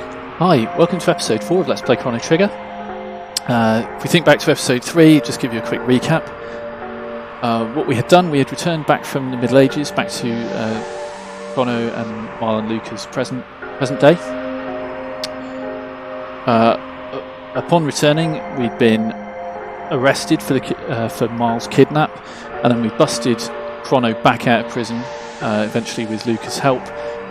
Hi, welcome to episode 4 of Let's Play Chrono Trigger. If we think back to episode 3, just give you a quick recap. What we had done, we had returned back from the Middle Ages, back to Chrono and Marl and Luca's present day. Upon returning, we'd been arrested for Marl's kidnap, and then we busted Chrono back out of prison, eventually with Luca's help.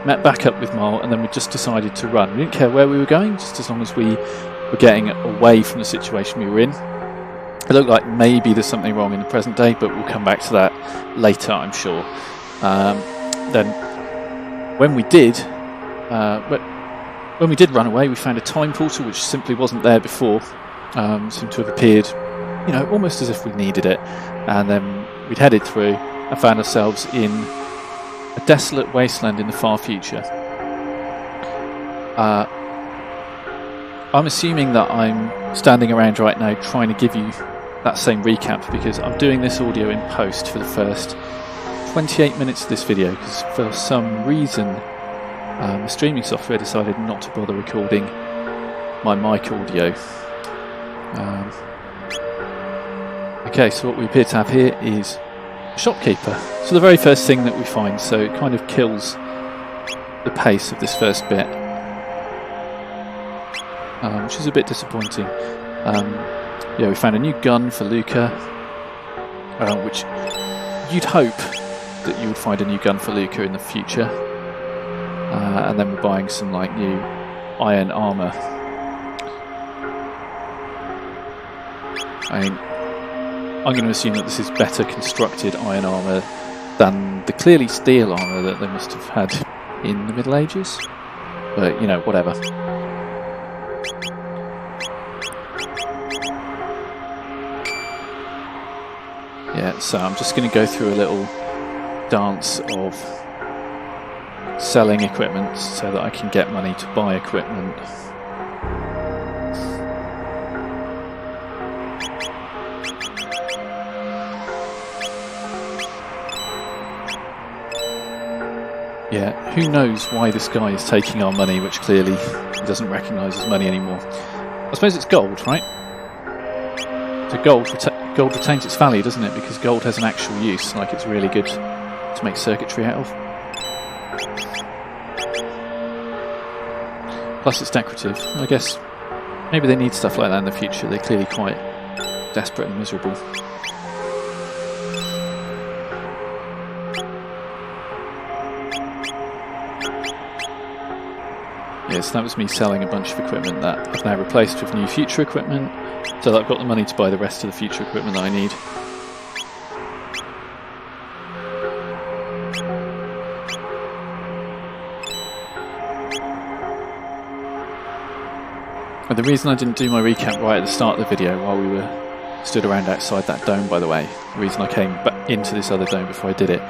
Met back up with Marl, and then we just decided to run. We didn't care where we were going, just as long as we were getting away from the situation we were in. It looked like maybe there's something wrong in the present day, but we'll come back to that later, I'm sure. Then, when we did run away, we found a time portal which simply wasn't there before. Seemed to have appeared, almost as if we needed it. And then we'd headed through and found ourselves in a desolate wasteland in the far future. I'm assuming that I'm standing around right now trying to give you that same recap, because I'm doing this audio in post for the first 28 minutes of this video, because for some reason the streaming software decided not to bother recording my mic audio. Okay, so what we appear to have here is a shopkeeper. So the very first thing that we find, so it kind of kills the pace of this first bit, which is a bit disappointing. We found a new gun for Luca, which you'd hope that you would find a new gun for Luca in the future. And then we're buying some new iron armour. I'm going to assume that this is better constructed iron armour than the clearly steel armour that they must have had in the Middle Ages. But, whatever. Yeah, so I'm just going to go through a little dance of selling equipment so that I can get money to buy equipment. Yeah, who knows why this guy is taking our money, which clearly he doesn't recognise as money anymore. I suppose it's gold, right? So gold retains its value, doesn't it? Because gold has an actual use, it's really good to make circuitry out of. Plus it's decorative. I guess maybe they need stuff like that in the future. They're clearly quite desperate and miserable. Yes, that was me selling a bunch of equipment that I've now replaced with new future equipment, so that I've got the money to buy the rest of the future equipment that I need. And the reason I didn't do my recap right at the start of the video while we were stood around outside that dome, by the way, the reason I came back into this other dome before I did it,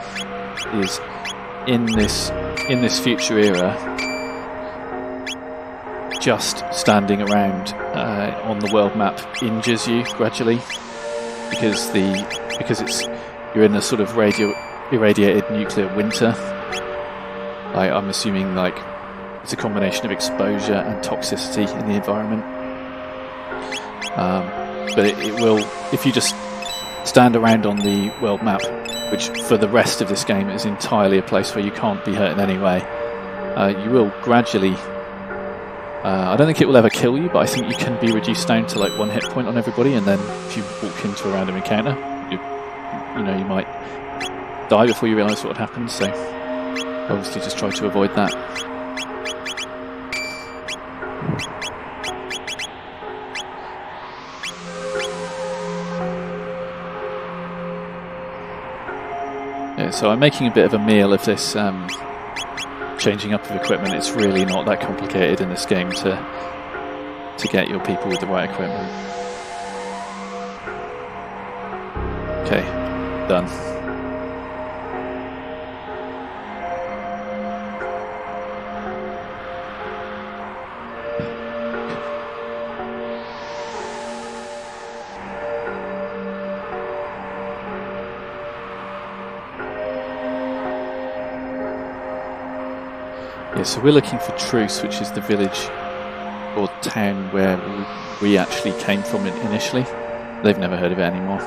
is in this future era, just standing around on the world map injures you gradually, because you're in a sort of irradiated nuclear winter. I'm assuming it's a combination of exposure and toxicity in the environment. But it will, if you just stand around on the world map, which for the rest of this game is entirely a place where you can't be hurt in any way, you will gradually. I don't think it will ever kill you, but I think you can be reduced down to 1 hit point on everybody, and then if you walk into a random encounter, you might die before you realise what happened. So obviously just try to avoid that. Yeah, so I'm making a bit of a meal of this changing up of equipment. It's really not that complicated in this game to get your people with the right equipment. Okay, done. Yeah, so we're looking for Truce, which is the village or town where we actually came from initially. They've never heard of it anymore.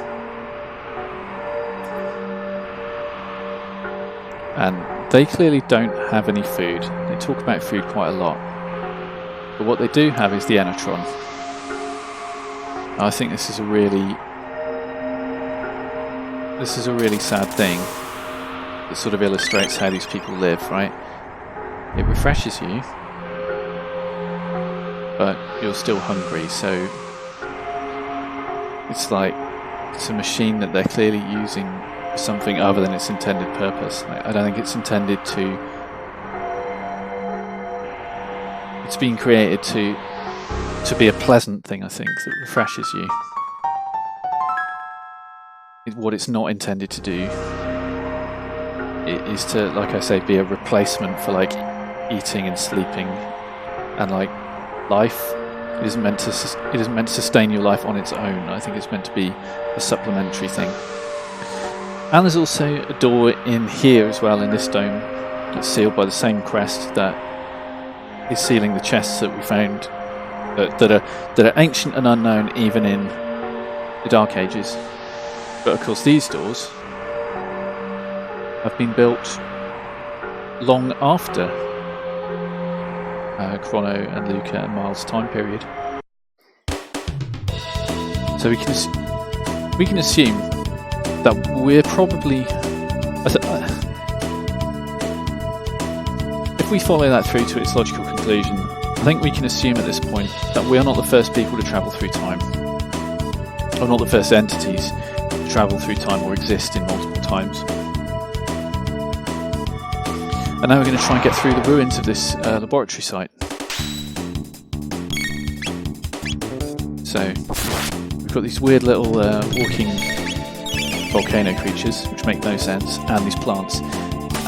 And they clearly don't have any food. They talk about food quite a lot. But what they do have is the Enetron. I think this is a really sad thing that sort of illustrates how these people live, right? It refreshes you, but you're still hungry, so it's like it's a machine that they're clearly using for something other than its intended purpose. Like, I don't think it's intended to... It's been created to be a pleasant thing, I think, that refreshes you. What it's not intended to do is to, like I say, be a replacement for like eating and sleeping and like life. It isn't meant to sustain your life on its own. I think it's meant to be a supplementary thing. And there's also a door in here as well, in this dome. It's sealed by the same crest that is sealing the chests that we found that are ancient and unknown even in the Dark Ages. But of course these doors have been built long after Chrono and Luca and Miles' time period. So we can assume that we're probably... if we follow that through to its logical conclusion, I think we can assume at this point that we are not the first people to travel through time, or not the first entities to travel through time or exist in multiple times. And now we're going to try and get through the ruins of this laboratory site. So we've got these weird little walking volcano creatures, which make no sense, and these plants.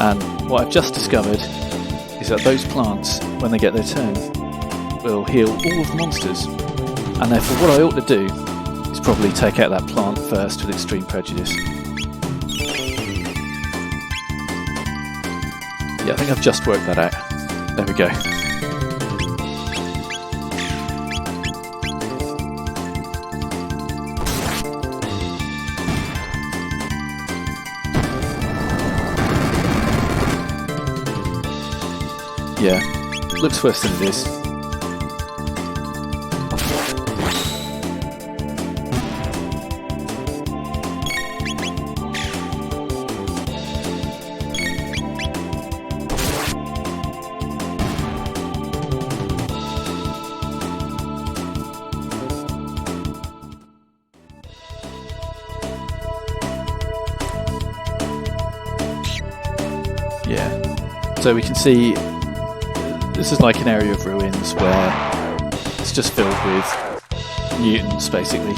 And what I've just discovered is that those plants, when they get their turn, will heal all of the monsters. And therefore what I ought to do is probably take out that plant first with extreme prejudice. Yeah, I think I've just worked that out. There we go. Yeah, looks worse than it is. Yeah, so we can see this is like an area of ruins where it's just filled with mutants, basically.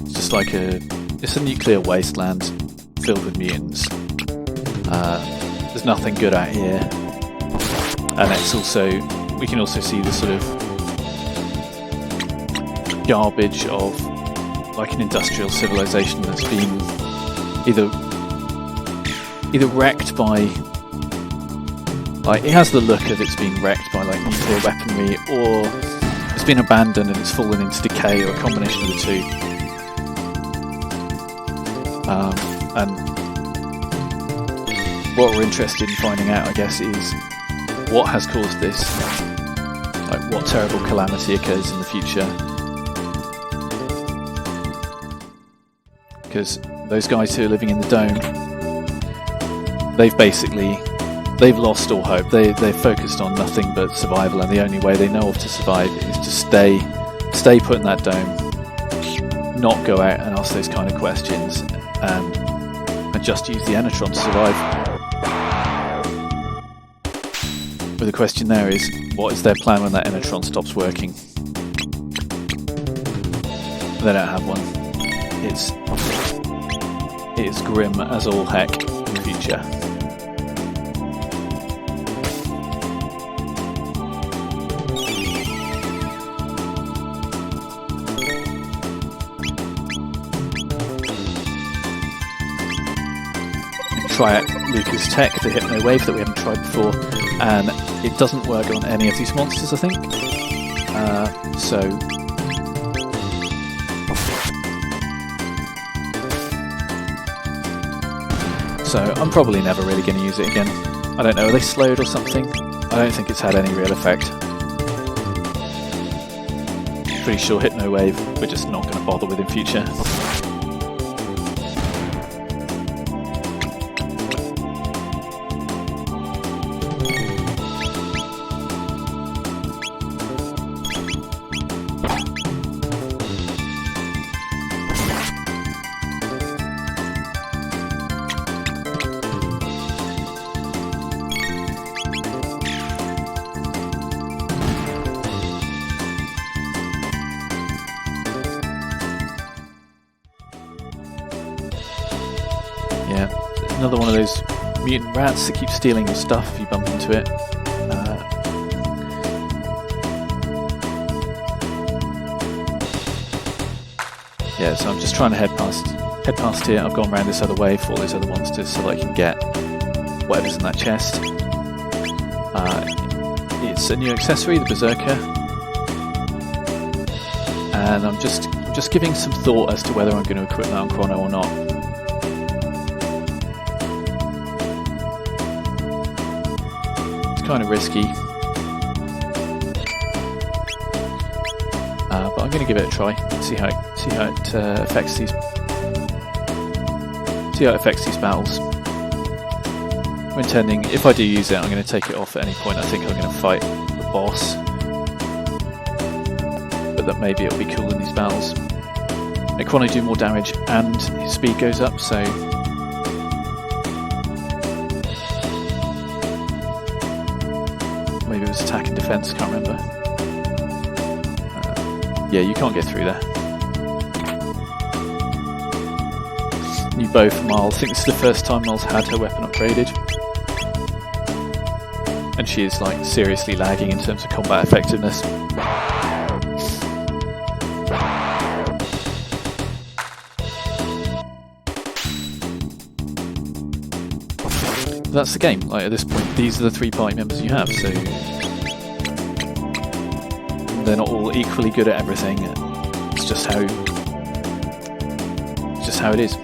It's just like it's a nuclear wasteland filled with mutants. There's nothing good out here, and it's also, we can also see the sort of garbage of like an industrial civilization that's been either wrecked by, like, it has the look of it's been wrecked by like nuclear weaponry, or it's been abandoned and it's fallen into decay, or a combination of the two. And what we're interested in finding out, I guess, is what has caused this, like what terrible calamity occurs in the future. Because those guys who are living in the dome, they've lost all hope. They're focused on nothing but survival, and the only way they know of to survive is to stay put in that dome, not go out and ask those kind of questions, and just use the Enetron to survive. But the question there is, what is their plan when that Enetron stops working? They don't have one. It's grim as all heck in the future. Try Lucas tech, the Hypno Wave that we haven't tried before, and it doesn't work on any of these monsters, I think. So I'm probably never really going to use it again. I don't know, are they slowed or something? I don't think it's had any real effect. Pretty sure Hypno Wave we're just not going to bother with in future. Yeah, another one of those mutant rats that keeps stealing your stuff if you bump into it. Yeah, so I'm just trying to head past here. I've gone around this other way for all those other monsters so that I can get whatever's in that chest. It's a new accessory, the Berserker, and I'm just giving some thought as to whether I'm going to equip that on Chrono or not. Kind of risky, but I'm going to give it a try. See how it affects these. See how it affects these battles. I'm intending, if I do use it, I'm going to take it off at any point. I think I'm going to fight the boss, but that maybe it'll be cool in these battles. Make Chrono do more damage, and his speed goes up. So. Maybe it was attack and defense, can't remember. Yeah, you can't get through there. New bow for Marl. I think this is the first time Marl's had her weapon upgraded. And she is like seriously lagging in terms of combat effectiveness. That's the game. Like at this point, these are the 3 party members you have, so they're not all equally good at everything. It's just how it is.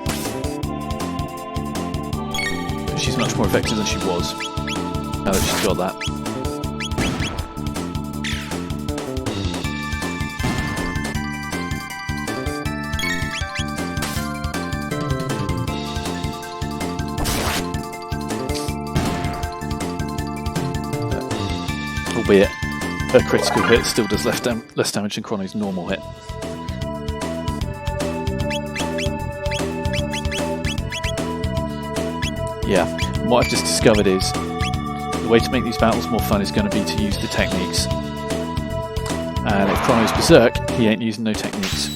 She's much more effective than she was now that she's got that. Albeit her critical hit still does less damage than Chrono's normal hit. Yeah, what I've just discovered is the way to make these battles more fun is going to be to use the techniques. And if Chrono's berserk, he ain't using no techniques.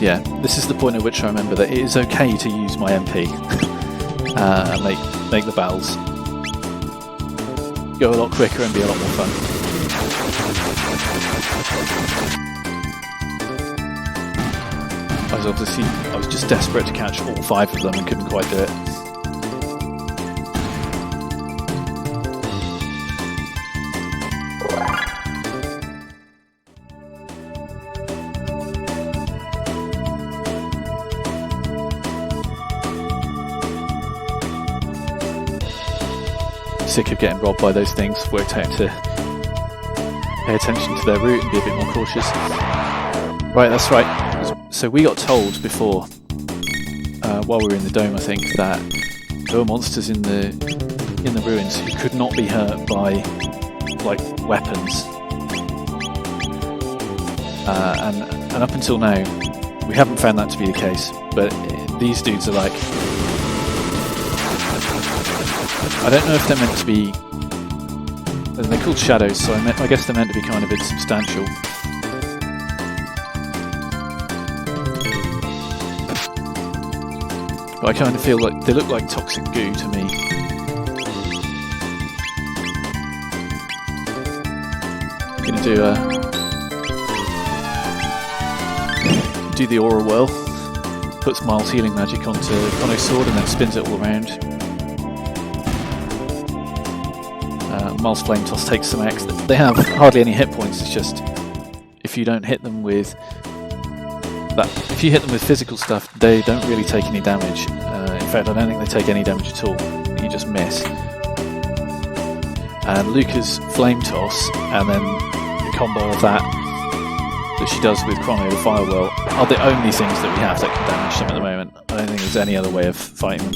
Yeah, this is the point at which I remember that it is okay to use my MP and make the battles go a lot quicker and be a lot more fun. I was just desperate to catch all 5 of them and couldn't quite do it. Sick of getting robbed by those things. Worked out to pay attention to their route and be a bit more cautious. Right, that's right. So we got told before, while we were in the dome, I think, that there were monsters in the ruins who could not be hurt by like weapons. And up until now, we haven't found that to be the case. But these dudes are like, I don't know if they're meant to be. They're called shadows, so I guess they're meant to be kind of insubstantial. But I kind of feel like they look like toxic goo to me. Gonna do the aura whirl. Puts Miles' healing magic onto Chrono's sword and then spins it all around. Miles' flame toss takes some X. They have hardly any hit points. It's just if you don't hit them with that, if you hit them with physical stuff, they don't really take any damage. In fact, I don't think they take any damage at all. You just miss. And Luca's flame toss and then the combo of that she does with Chrono, the fire whirl, are the only things that we have that can damage them at the moment. I don't think there's any other way of fighting them.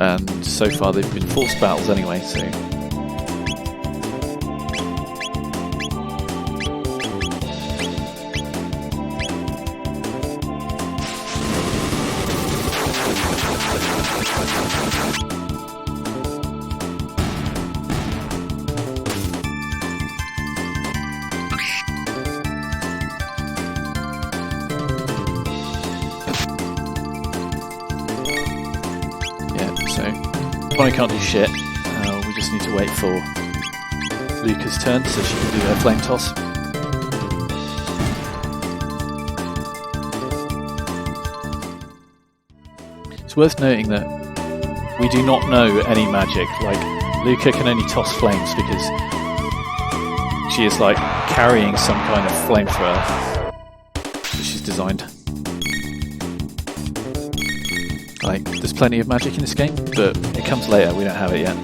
And so far they've been forced battles anyway, so... Chrono can't do shit, we just need to wait for Luca's turn so she can do her flame toss. It's worth noting that we do not know any magic, like Luca can only toss flames because she is like carrying some kind of flamethrower that she's designed. Like, there's plenty of magic in this game, but it comes later, we don't have it yet.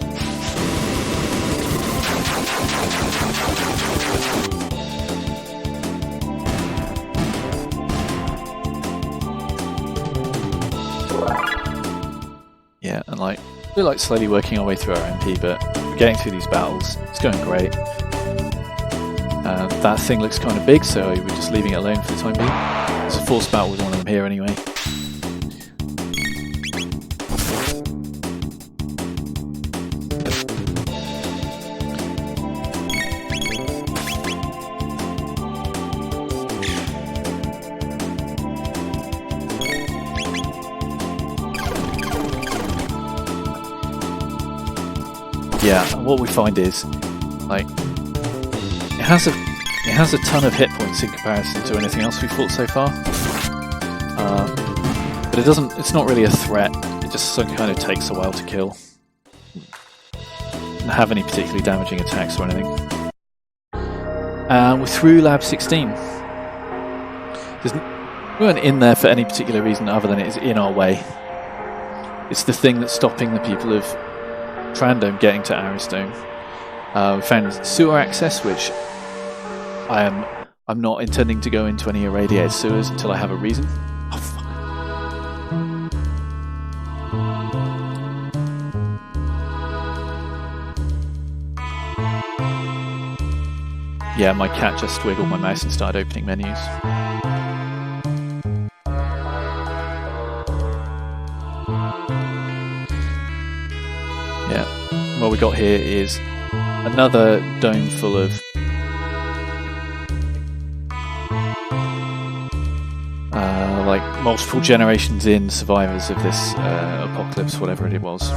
Yeah, and like, we're like slowly working our way through our MP, but we're getting through these battles, it's going great. That thing looks kind of big, so we're just leaving it alone for the time being. It's a forced battle with one of them here anyway. Yeah, and what we find is, like, it has a ton of hit points in comparison to anything else we've fought so far, but it's not really a threat. It just kind of takes a while to kill. Doesn't have any particularly damaging attacks or anything. We're through Lab 16. We weren't in there for any particular reason other than it is in our way. It's the thing that's stopping the people of Trandome getting to Aristone. We found sewer access, which I'm not intending to go into any irradiated sewers until I have a reason. Oh, fuck. Yeah, my cat just wiggled my mouse and started opening menus. Yeah, what we got here is another dome full of like multiple generations in survivors of this apocalypse, whatever it was,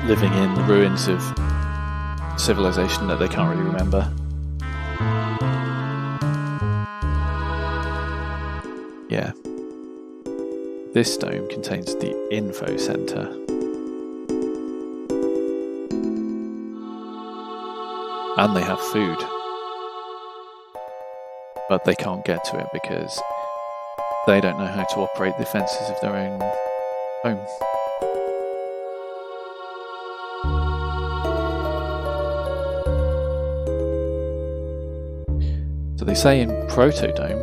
living in the ruins of civilization that they can't really remember. Yeah. This dome contains the info center. And they have food. But they can't get to it because they don't know how to operate the fences of their own home. So they say in Protodome,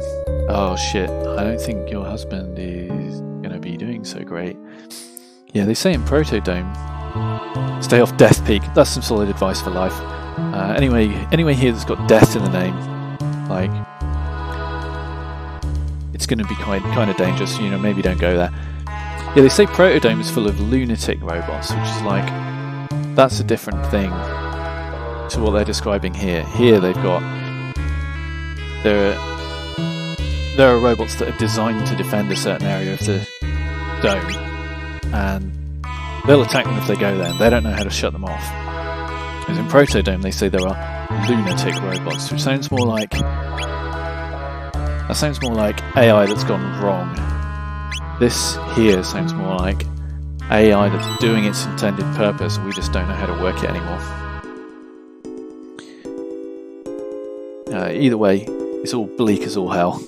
oh shit, I don't think your husband is going to be doing so great. Yeah, they say in Protodome, stay off Death Peak. That's some solid advice for life. Anyway here that's got death in the name, like, it's going to be kind of dangerous, you know, maybe don't go there. Yeah, they say Protodome is full of lunatic robots, which is like, that's a different thing to what they're describing here. Here they've got, there are robots that are designed to defend a certain area of the dome, and they'll attack them if they go there. They don't know how to shut them off. Because in Protodome they say there are lunatic robots, which sounds more like AI that's gone wrong. This here sounds more like AI that's doing its intended purpose, and we just don't know how to work it anymore. Either way, it's all bleak as all hell.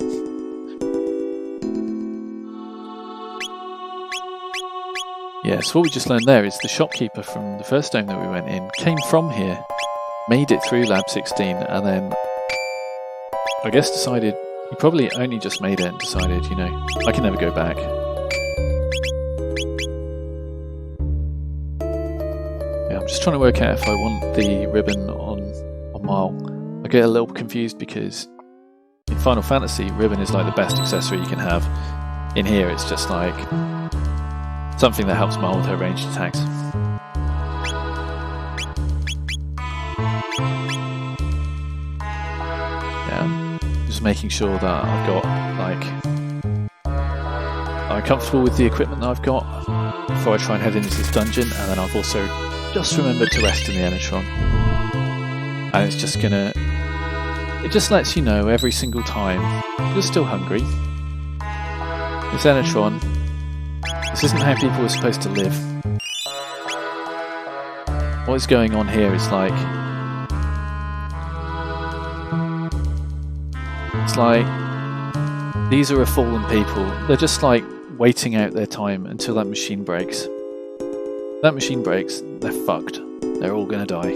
Yeah, so what we just learned there is the shopkeeper from the first dome that we went in came from here, made it through Lab 16, and then I guess decided, he probably only just made it and decided, you know, I can never go back. Yeah, I'm just trying to work out if I want the ribbon on Mile. I get a little confused because in Final Fantasy, ribbon is like the best accessory you can have. In here, it's just like something that helps Mile with her ranged attacks. Yeah, just making sure that I've got, like, I'm comfortable with the equipment that I've got before I try and head into this dungeon, and then I've also just remembered to rest in the Enertron. And it's just gonna, it just lets you know every single time you're still hungry. This Enertron, this isn't how people are supposed to live. What is going on here is like, it's like these are a fallen people. They're just like waiting out their time until that machine breaks. That machine breaks, they're fucked. They're all gonna die.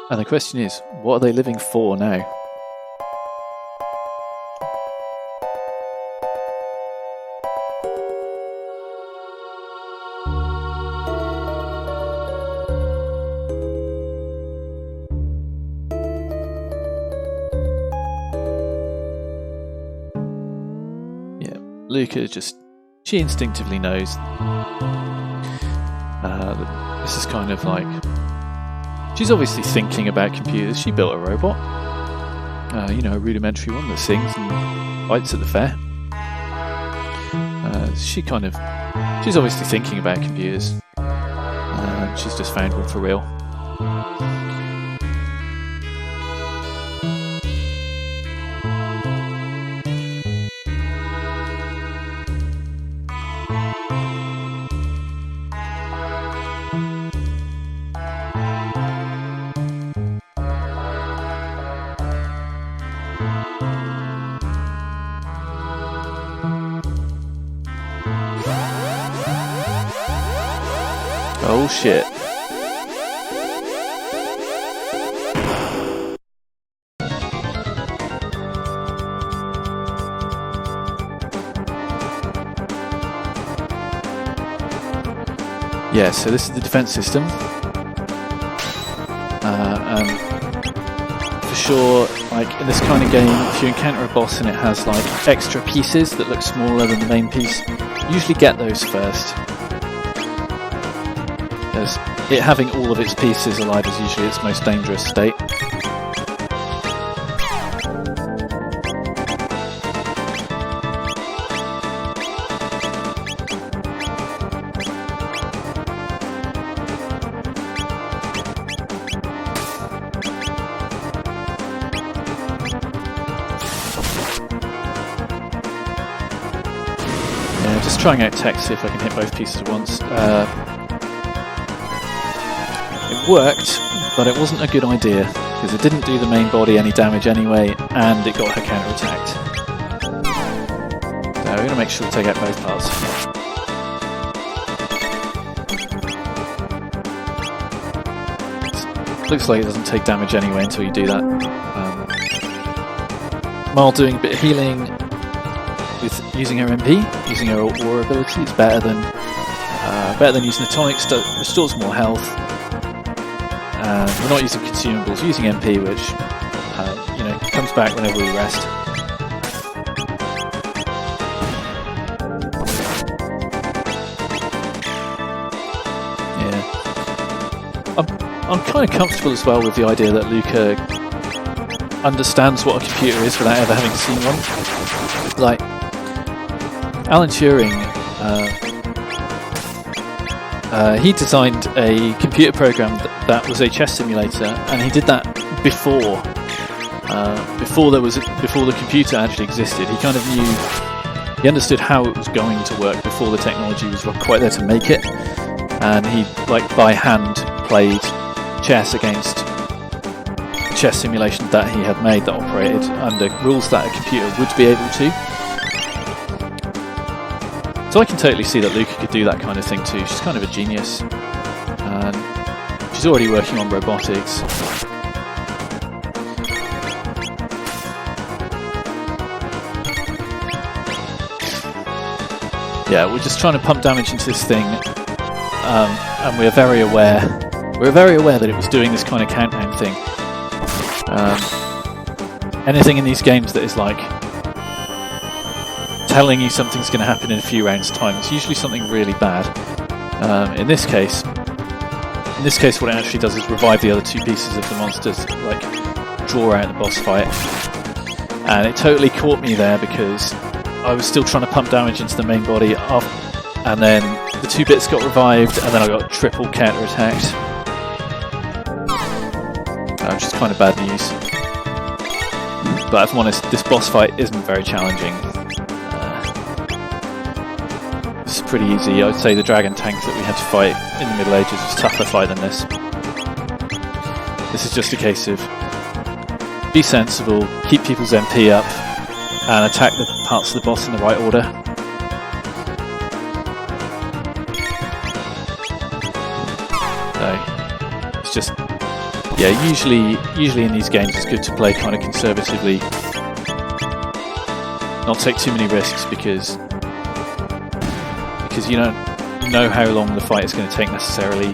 And the question is, what are they living for now? Luca she instinctively knows. This is kind of like, she's obviously thinking about computers. She built a robot, you know, a rudimentary one that sings and bites at the fair. She's obviously thinking about computers. She's just found one for real. Oh shit. Yeah, so this is the defense system. And for sure, like in this kind of game, if you encounter a boss and it has like extra pieces that look smaller than the main piece, usually get those first. Because it having all of its pieces alive is usually its most dangerous state. Yeah, just trying out tech, see if I can hit both pieces at once. It worked, but it wasn't a good idea, because it didn't do the main body any damage anyway, and it got her counter-attacked. So we're going to make sure to take out both parts. Looks like it doesn't take damage anyway until you do that. Marl doing a bit of healing with using her MP, using her aura ability, is better than using the tonics, restores more health. We're not using consumables, we're using MP, which you know, comes back whenever we rest. Yeah, I'm kind of comfortable as well with the idea that Luca understands what a computer is without ever having seen one. Like, Alan Turing, he designed a computer program that was a chess simulator, and he did that before the computer actually existed. He kind of knew, he understood how it was going to work before the technology was quite there to make it, and he, like, by hand played chess against chess simulation that he had made that operated under rules that a computer would be able to. So I can totally see that Luca could do that kind of thing too. She's kind of a genius, and she's already working on robotics. Yeah, we're just trying to pump damage into this thing, and we're very aware that it was doing this kind of countdown thing. Anything in these games that is like telling you something's going to happen in a few rounds' time, it's usually something really bad. In this case, what it actually does is revive the other two pieces of the monsters, like draw out the boss fight. And it totally caught me there because I was still trying to pump damage into the main body, and then the two bits got revived, and then I got triple counter-attacked. Which is kind of bad news. But if I'm honest, this boss fight isn't very challenging. It's pretty easy. I would say the dragon tank that we had to fight in the Middle Ages was a tougher fight than this. This is just a case of be sensible, keep people's MP up, and attack the parts of the boss in the right order. So it's just, yeah, usually in these games it's good to play kind of conservatively, not take too many risks because you don't know how long the fight is going to take necessarily.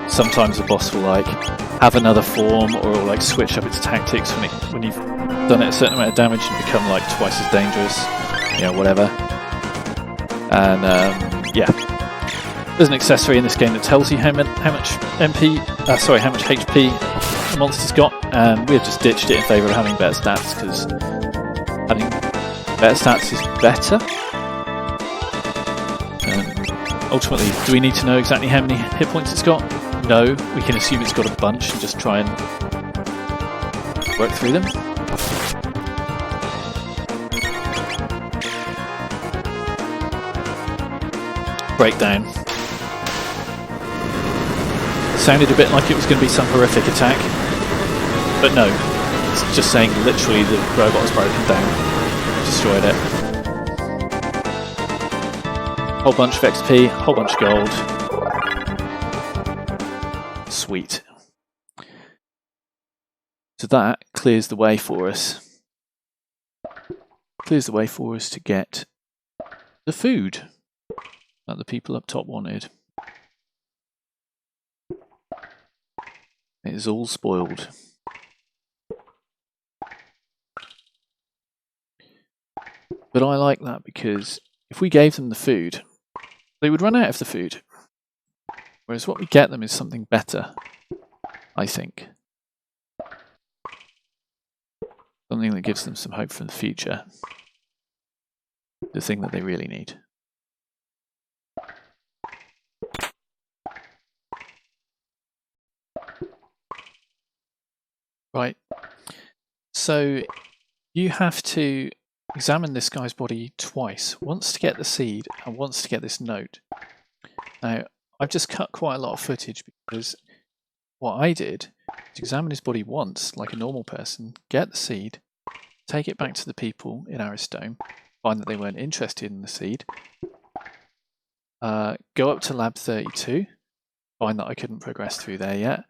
Sometimes the boss will like have another form, or will like switch up its tactics when you've done it a certain amount of damage and become like twice as dangerous, you know, whatever. And yeah, there's an accessory in this game that tells you how much HP the monster's got, and we've just ditched it in favour of having better stats because having better stats is better. Ultimately, do we need to know exactly how many hit points it's got? No, we can assume it's got a bunch and just try and work through them. Breakdown. Sounded a bit like it was going to be some horrific attack, but no, it's just saying literally the robot has broken down, destroyed it. Whole bunch of XP, whole bunch of gold. Sweet. So that clears the way for us. Clears the way for us to get the food that the people up top wanted. It is all spoiled. But I like that because if we gave them the food, they would run out of the food. Whereas what we get them is something better, I think. Something that gives them some hope for the future. The thing that they really need. Right. So you have to examine this guy's body twice. Once to get the seed and once to get this note. Now, I've just cut quite a lot of footage because what I did is examine his body once, like a normal person, get the seed, take it back to the people in Aristome, find that they weren't interested in the seed, go up to lab 32, find that I couldn't progress through there yet,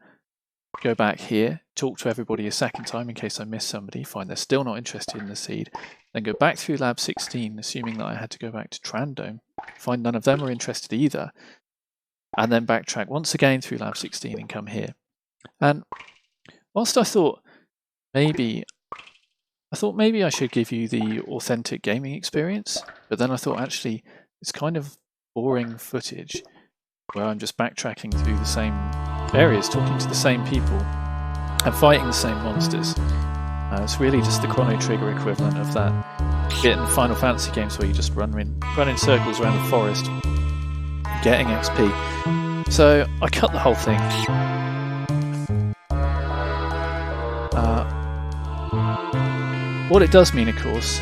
go back here, talk to everybody a second time in case I missed somebody, find they're still not interested in the seed, then go back through lab 16, assuming that I had to go back to Trandome, find none of them are interested either, and then backtrack once again through lab 16 and come here. And whilst I thought maybe I should give you the authentic gaming experience, but then I thought actually it's kind of boring footage where I'm just backtracking through the same areas, talking to the same people and fighting the same monsters. It's really just the Chrono Trigger equivalent of that bit in Final Fantasy games where you just run in circles around the forest, getting XP. So I cut the whole thing. What it does mean, of course,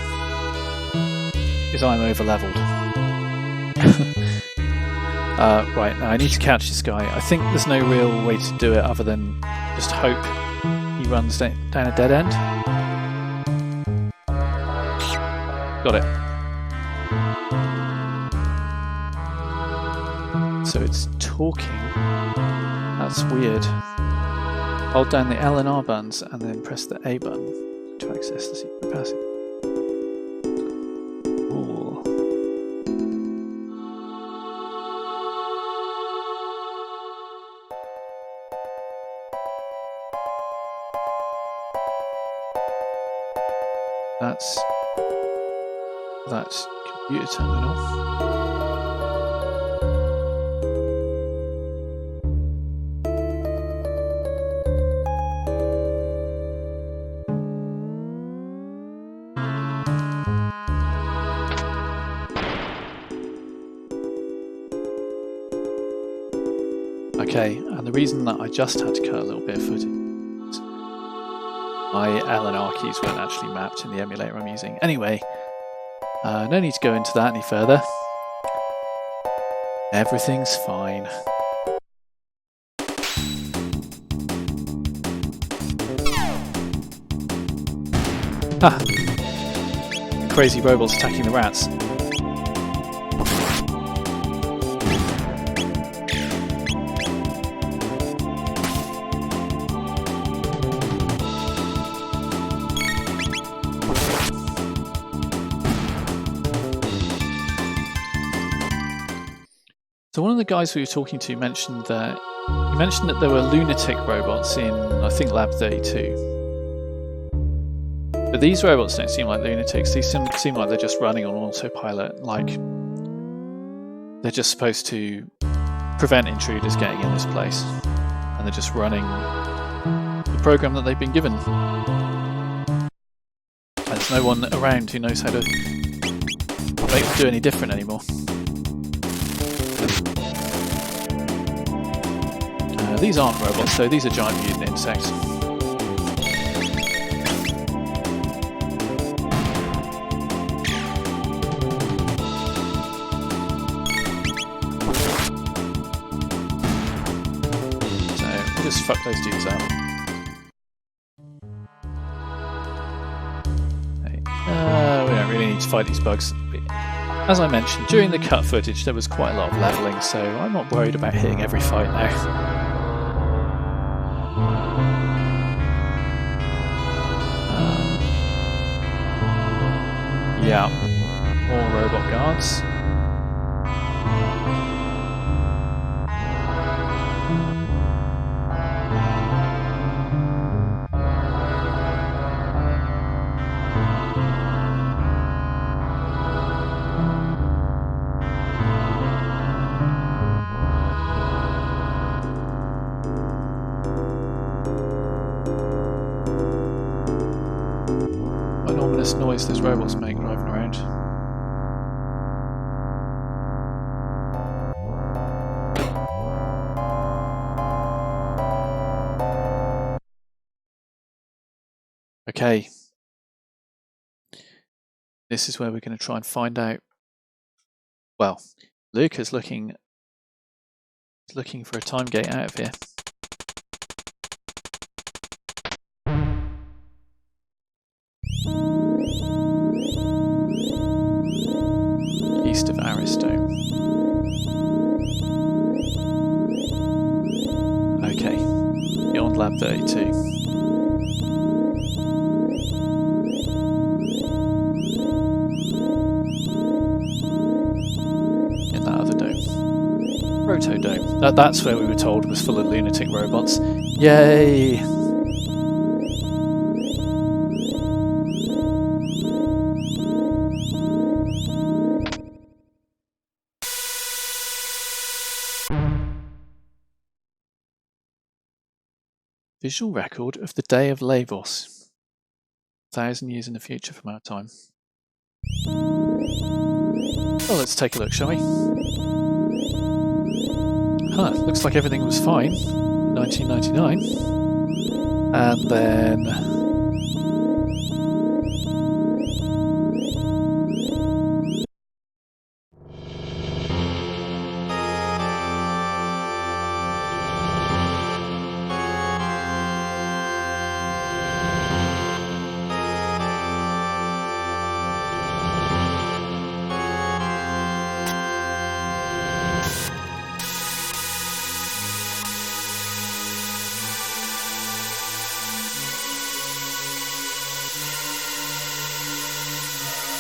is I'm over-leveled. Right, now I need to catch this guy. I think there's no real way to do it other than just hope he runs down a dead end. Got it. So it's talking. That's weird. Hold down the L and R buttons and then press the A button to access the secret passage. Ooh. That's computer terminal. Okay, and the reason that I just had to cut a little bit of footage, my L and R keys weren't actually mapped in the emulator I'm using. Anyway, no need to go into that any further. Everything's fine. Ha! Crazy robots attacking the rats. So one of the guys we were talking to mentioned that there were lunatic robots in, I think, Lab 32. But these robots don't seem like lunatics. These seem like they're just running on autopilot, like they're just supposed to prevent intruders getting in this place, and they're just running the program that they've been given. And there's no one around who knows how to make them do any different anymore. These aren't robots, though. These are giant mutant insects. So we'll just fuck those dudes up. Okay. We don't really need to fight these bugs. As I mentioned, during the cut footage there was quite a lot of levelling, so I'm not worried about hitting every fight now. Yeah, more robot guards. What an ominous noise those robots make driving around. Okay, this is where we're going to try and find out. Well, Luke is looking for a time gate out of here. East of Aristo. Okay, beyond Lab 32. Dome. That's where we were told was full of lunatic robots. Yay! Visual record of the day of Lavos. 1,000 years in the future from our time. Well, let's take a look, shall we? Huh, looks like everything was fine in 1999. And then...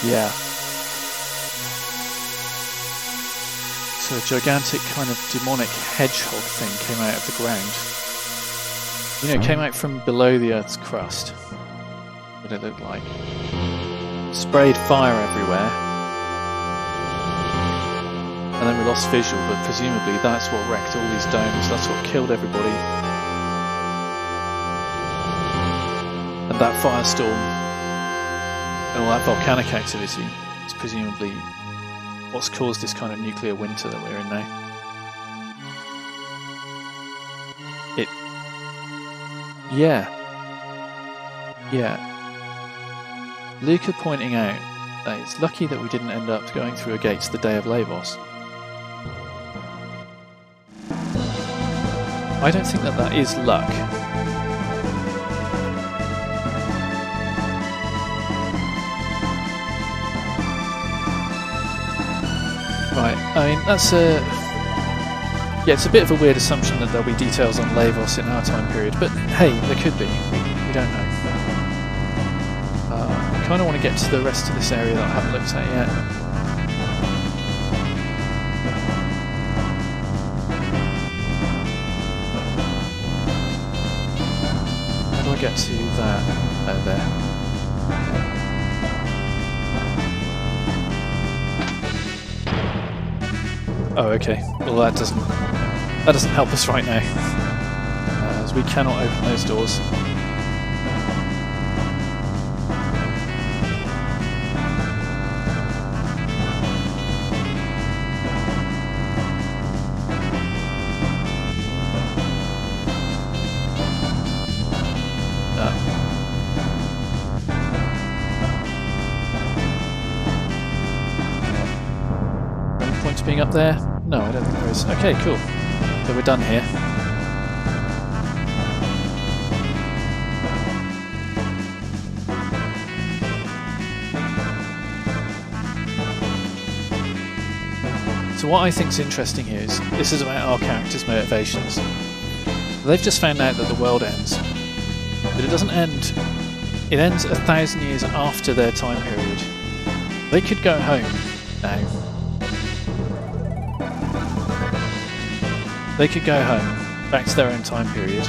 yeah. So a gigantic kind of demonic hedgehog thing came out of the ground. You know, it came out from below the Earth's crust. What it looked like. Sprayed fire everywhere. And then we lost visual, but presumably that's what wrecked all these domes, that's what killed everybody. And that firestorm and all that volcanic activity is presumably what's caused this kind of nuclear winter that we're in now. Yeah. Luca pointing out that it's lucky that we didn't end up going through a gates the day of Lavos. I don't think that is luck. Right, I mean, that's it's a bit of a weird assumption that there'll be details on Lavos in our time period, but hey, there could be. We don't know. I kind of want to get to the rest of this area that I haven't looked at yet. How do I get to that? There. Oh, okay. Well, that doesn't help us right now, as we cannot open those doors. Any point to being up there? No, I don't think there is. Okay, cool. So we're done here. So what I think is interesting here is this is about our characters' motivations. They've just found out that the world ends, but it doesn't end. It ends 1,000 years after their time period. They could go home now. They could go home, back to their own time period,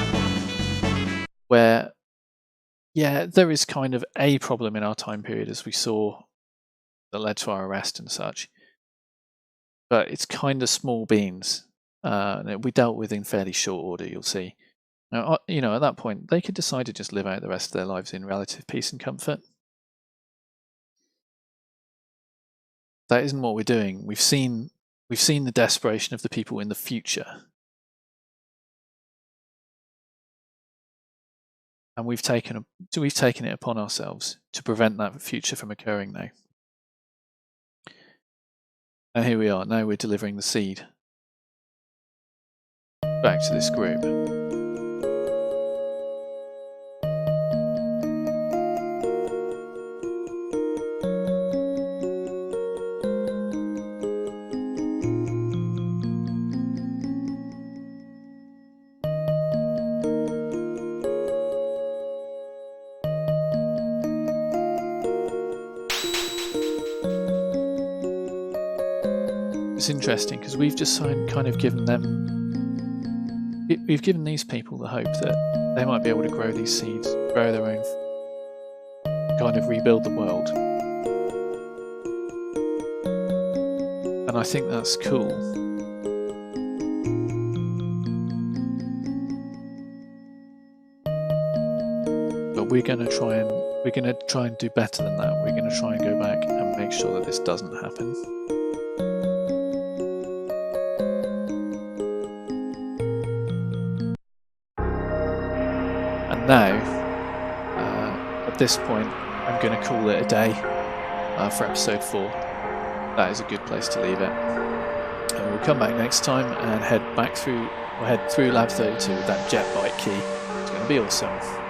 where, yeah, there is kind of a problem in our time period, as we saw, that led to our arrest and such. But it's kind of small beans. We dealt with in fairly short order, you'll see. Now, you know, at that point, they could decide to just live out the rest of their lives in relative peace and comfort. That isn't what we're doing. We've seen the desperation of the people in the future. And we've taken it upon ourselves to prevent that future from occurring now. And here we are, now we're delivering the seed back to this group. It's interesting because we've just kind of given them, we've given these people the hope that they might be able to grow these seeds, grow their own, kind of rebuild the world. And I think that's cool. But we're going to try and do better than that. We're going to try and go back and make sure that this doesn't happen. And now, at this point, I'm going to call it a day for episode 4. That is a good place to leave it. And we'll come back next time and head through Lab 32 with that jet bike key. It's going to be awesome.